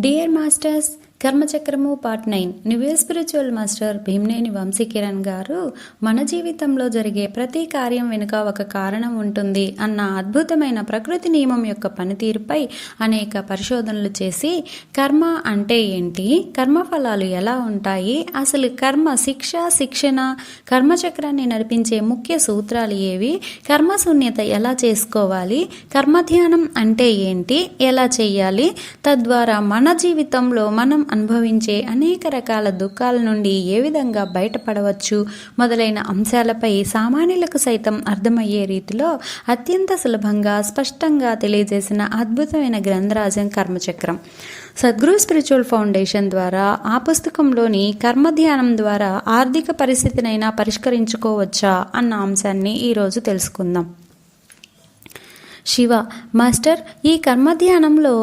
Dear masters, కర్మచక్రము part 9 new spiritual master Bhimneni Vamshikiran garu మన జీవితంలో జరిగే ప్రతి కార్యం వెనుక ఒక కారణం ఉంటుంది అన్న అద్భుతమైన ప్రకృతి నియమం యొక్క పనితీరుపై అనేక పరిశోధనలు చేసి కర్మ అంటే ఏంటి, కర్మఫలాలు ఎలా ఉంటాయి, అసలు కర్మ శిక్షణ కర్మచక్రాన్ని నడిపించే ముఖ్య సూత్రాలు ఏవి, కర్మశూన్యత ఎలా చేసుకోవాలి, కర్మధ్యానం అంటే ఏంటి, ఎలా చేయాలి, తద్వారా మన జీవితంలో మనం అనుభవించే అనేక రకాల దుఃఖాల నుండి ఏ విధంగా బయటపడవచ్చు మొదలైన అంశాలపై సామాన్యులకు సైతం అర్థమయ్యే రీతిలో అత్యంత సులభంగా స్పష్టంగా తెలియజేసిన అద్భుతమైన గ్రంథరాజం కర్మచక్రం. సద్గురు స్పిరిచువల్ ఫౌండేషన్ ద్వారా ఆ పుస్తకంలోని కర్మధ్యానం ద్వారా ఆర్థిక పరిస్థితినైనా పరిష్కరించుకోవచ్చా అన్న అంశాన్ని ఈరోజు తెలుసుకుందాం. శివ మాస్టర్, ఈ కర్మధ్యానంలో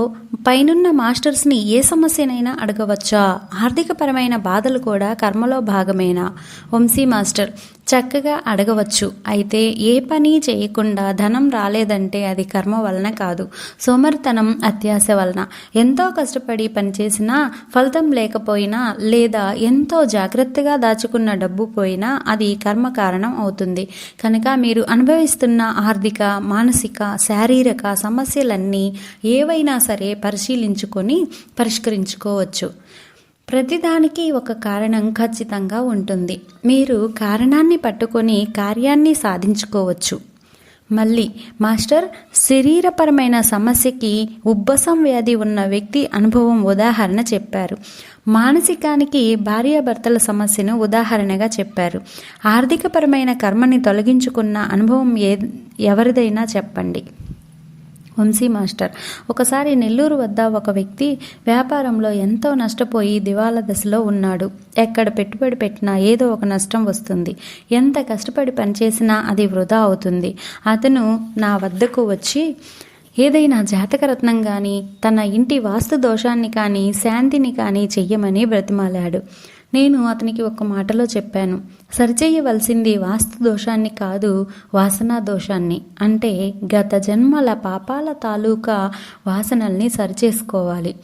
పైనున్న మాస్టర్స్ని ఏ సమస్యనైనా అడగవచ్చా? ఆర్థికపరమైన బాధలు కూడా కర్మలో భాగమేనా? వంశీ మాస్టర్, చక్కగా అడగవచ్చు. అయితే ఏ పని చేయకుండా ధనం రాలేదంటే అది కర్మ వలన కాదు, సోమరితనం, అత్యాశ వలన. ఎంతో కష్టపడి పనిచేసినా ఫలితం లేకపోయినా లేదా ఎంతో జాగ్రత్తగా దాచుకున్న డబ్బు పోయినా అది కర్మ కారణం అవుతుంది. కనుక మీరు అనుభవిస్తున్న ఆర్థిక, మానసిక, శారీరక సమస్యలన్నీ ఏవైనా సరే పరిశీలించుకొని పరిష్కరించుకోవచ్చు. ప్రతిదానికి ఒక కారణం ఖచ్చితంగా ఉంటుంది. మీరు కారణాన్ని పట్టుకొని కార్యాన్ని సాధించుకోవచ్చు. మళ్ళీ మాస్టర్, శరీరపరమైన సమస్యకి ఉబ్బసం వ్యాధి ఉన్న వ్యక్తి అనుభవం ఉదాహరణ చెప్పారు. మానసికానికి భార్యాభర్తల సమస్యను ఉదాహరణగా చెప్పారు. ఆర్థికపరమైన కర్మని తొలగించుకున్న అనుభవం ఎవరిదైనా చెప్పండి. వంశీ మాస్టర్, ఒకసారి నెల్లూరు వద్ద ఒక వ్యక్తి వ్యాపారంలో ఎంతో నష్టపోయి దివాలా దశలో ఉన్నాడు. ఎక్కడ పెట్టుబడి పెట్టినా ఏదో ఒక నష్టం వస్తుంది. ఎంత కష్టపడి పనిచేసినా అది వృధా అవుతుంది. అతను నా వద్దకు వచ్చి ఏదైనా జాతకరత్నం కానీ తన ఇంటి వాస్తు దోషాన్ని కానీ శాంతిని కానీ చెయ్యమని బ్రతిమాలాడు. నేను అతనికి ఒక మాటలో చెప్పాను, సరిచేయవలసింది వాస్తు దోషాన్ని కాదు, వాసనా దోషాన్ని. అంటే గత జన్మల పాపాల తాలూకా వాసనల్ని సరిచేసుకోవాలి.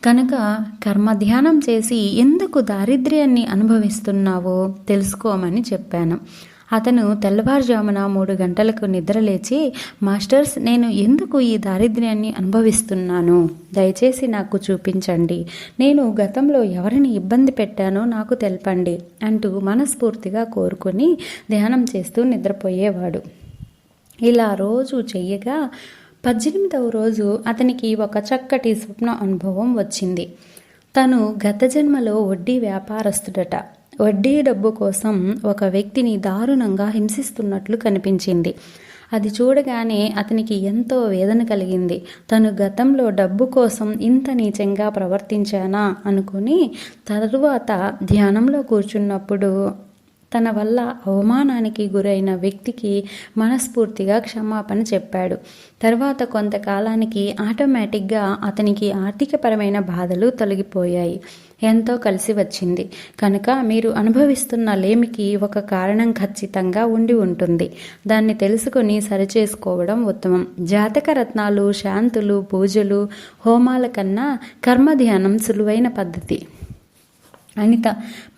కనుక కర్మధ్యానం చేసి ఎందుకు దారిద్ర్యాన్ని అనుభవిస్తున్నావో తెలుసుకోమని చెప్పాను. అతను తెల్లవారుజామున 3 గంటలకు నిద్రలేచి, మాస్టర్స్, నేను ఎందుకు ఈ దారిద్ర్యాన్ని అనుభవిస్తున్నాను? దయచేసి నాకు చూపించండి. నేను గతంలో ఎవరిని ఇబ్బంది పెట్టానో నాకు తెలపండి అంటూ మనస్ఫూర్తిగా కోరుకొని ధ్యానం చేస్తూ నిద్రపోయేవాడు. ఇలా రోజు చెయ్యగా 18వ రోజు అతనికి ఒక చక్కటి స్వప్న అనుభవం వచ్చింది. తను గత జన్మలో వడ్డీ వ్యాపారస్తుడట. వడ్డీ డబ్బు కోసం ఒక వ్యక్తిని దారుణంగా హింసిస్తున్నట్లు కనిపించింది. అది చూడగానే అతనికి ఎంతో వేదన కలిగింది. తను గతంలో డబ్బు కోసం ఇంత నీచంగా ప్రవర్తించానా అనుకుని తరువాత ధ్యానంలో కూర్చున్నప్పుడు తన వల్ల అవమానానికి గురైన వ్యక్తికి మనస్ఫూర్తిగా క్షమాపణ చెప్పాడు. తర్వాత కొంతకాలానికి ఆటోమేటిక్గా అతనికి ఆర్థికపరమైన బాధలు తొలగిపోయాయి. ఎంతో కలిసి వచ్చింది. కనుక మీరు అనుభవిస్తున్న లేమికి ఒక కారణం ఖచ్చితంగా ఉండి ఉంటుంది. దాన్ని తెలుసుకొని సరిచేసుకోవడం ఉత్తమం. జాతక రత్నాలు, శాంతులు, పూజలు, హోమాల కన్నా కర్మధ్యానం సులువైన పద్ధతి. అనిత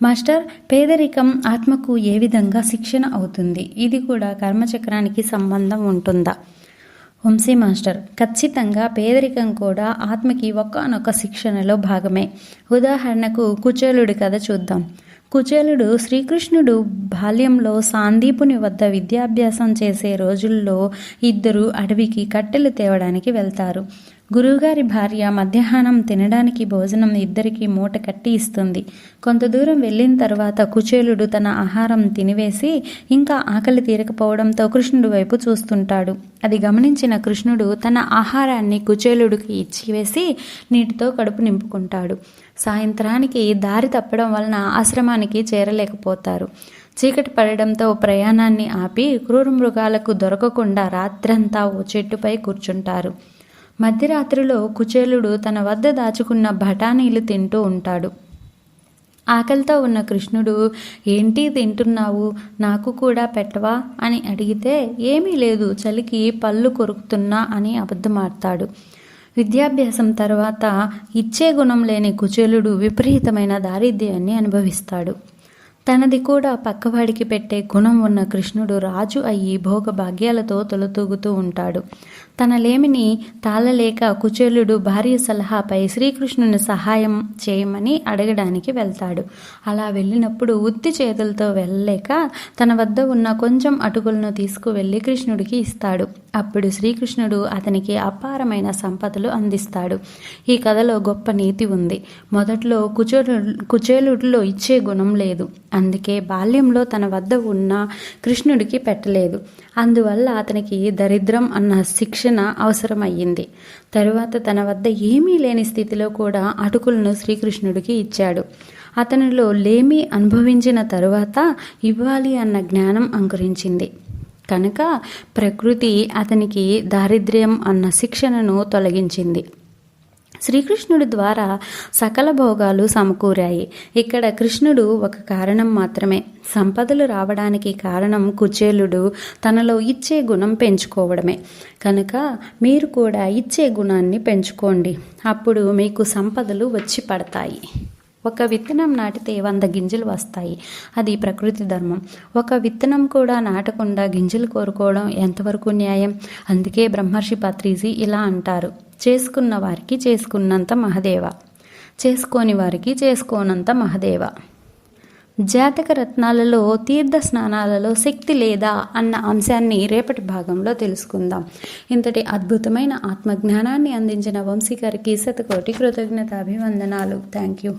మాస్టర్, పేదరికం ఆత్మకు ఏ విధంగా శిక్షణ అవుతుంది? ఇది కూడా కర్మచక్రానికి సంబంధం ఉంటుందా? వంశీ మాస్టర్, ఖచ్చితంగా పేదరికం కూడా ఆత్మకి ఒకానొక శిక్షణలో భాగమే. ఉదాహరణకు కుచేలుడి కథ చూద్దాం. కుచేలుడు శ్రీకృష్ణుడు బాల్యంలో సాందీపుని వద్ద విద్యాభ్యాసం చేసే రోజుల్లో ఇద్దరు అడవికి కట్టెలు తేవడానికి వెళ్తారు. గురువుగారి భార్య మధ్యాహ్నం తినడానికి భోజనం ఇద్దరికి మూట కట్టి ఇస్తుంది. కొంత దూరం వెళ్ళిన తర్వాత కుచేలుడు తన ఆహారం తినివేసి ఇంకా ఆకలి తీరకపోవడంతో కృష్ణుడి వైపు చూస్తుంటాడు. అది గమనించిన కృష్ణుడు తన ఆహారాన్ని కుచేలుడికి ఇచ్చివేసి నీటితో కడుపు నింపుకుంటాడు. సాయంత్రానికి దారి తప్పడం వలన ఆశ్రమానికి చేరలేకపోతారు. చీకటి పడడంతో ప్రయాణాన్ని ఆపి క్రూర మృగాలకు దొరకకుండా రాత్రంతా ఓ చెట్టుపై కూర్చుంటారు. మధ్యరాత్రిలో కుచేలుడు తన వద్ద దాచుకున్న బఠానీలు తింటూ ఉంటాడు. ఆకలితో ఉన్న కృష్ణుడు, ఏంటి తింటున్నావు, నాకు కూడా పెట్టవా అని అడిగితే, ఏమీ లేదు, చలికి పళ్ళు కొరుకుతున్నా అని అబద్ధమాడతాడు. విద్యాభ్యాసం తర్వాత ఇచ్చే గుణం లేని కుచేలుడు విపరీతమైన దారిద్ర్యాన్ని అనుభవిస్తాడు. తనది కూడా పక్కవాడికి పెట్టే గుణం ఉన్న కృష్ణుడు రాజు అయ్యి భోగభాగ్యాలతో తొలతూగుతూ ఉంటాడు. తన లేమిని తాళలేక కుచేలుడు భార్య సలహాపై శ్రీకృష్ణుని సహాయం చేయమని అడగడానికి వెళ్తాడు. అలా వెళ్ళినప్పుడు ఉత్తి చేతులతో వెళ్ళలేక తన వద్ద ఉన్న కొంచెం అటుకులను తీసుకువెళ్ళి కృష్ణుడికి ఇస్తాడు. అప్పుడు శ్రీకృష్ణుడు అతనికి అపారమైన సంపదలు అందిస్తాడు. ఈ కథలో గొప్ప నీతి ఉంది. మొదట్లో కుచేలుడిలో ఇచ్చే గుణం లేదు. అందుకే బాల్యంలో తన వద్ద ఉన్న కృష్ణుడికి పెట్టలేదు. అందువల్ల అతనికి దరిద్రం అన్న శిక్షణ అవసరమయ్యింది. తరువాత తన వద్ద ఏమీ లేని స్థితిలో కూడా అటుకులను శ్రీకృష్ణుడికి ఇచ్చాడు. అతనిలో లేమి అనుభవించిన తరువాత ఇవ్వాలి అన్న జ్ఞానం అంకురించింది. కనుక ప్రకృతి అతనికి దారిద్ర్యం అన్న శిక్షణను తొలగించింది. శ్రీకృష్ణుడి ద్వారా సకల భోగాలు సమకూరాయి. ఇక్కడ కృష్ణుడు ఒక కారణం మాత్రమే. సంపదలు రావడానికి కారణం కుచేలుడు తనలో ఇచ్చే గుణం పెంచుకోవడమే. కనుక మీరు కూడా ఇచ్చే గుణాన్ని పెంచుకోండి. అప్పుడు మీకు సంపదలు వచ్చి పడతాయి. ఒక విత్తనం నాటితే 100 గింజలు వస్తాయి. అది ప్రకృతి ధర్మం. ఒక విత్తనం కూడా నాటకుండా గింజలు కోరుకోవడం ఎంతవరకు న్యాయం? అందుకే బ్రహ్మర్షి పత్రిజీ ఇలా అంటారు: చేసుకున్న వారికి చేసుకున్నంత మహదేవ, చేసుకోని వారికి చేసుకోనంత మహదేవ. జాతక రత్నాలలో తీర్థ స్నానాలలో శక్తి లేదా అన్న అంశాన్ని రేపటి భాగంలో తెలుసుకుందాం. ఇంతటి అద్భుతమైన ఆత్మజ్ఞానాన్ని అందించిన వంశీ గారికి శతకోటి కృతజ్ఞతాభివందనాలు. Thank you.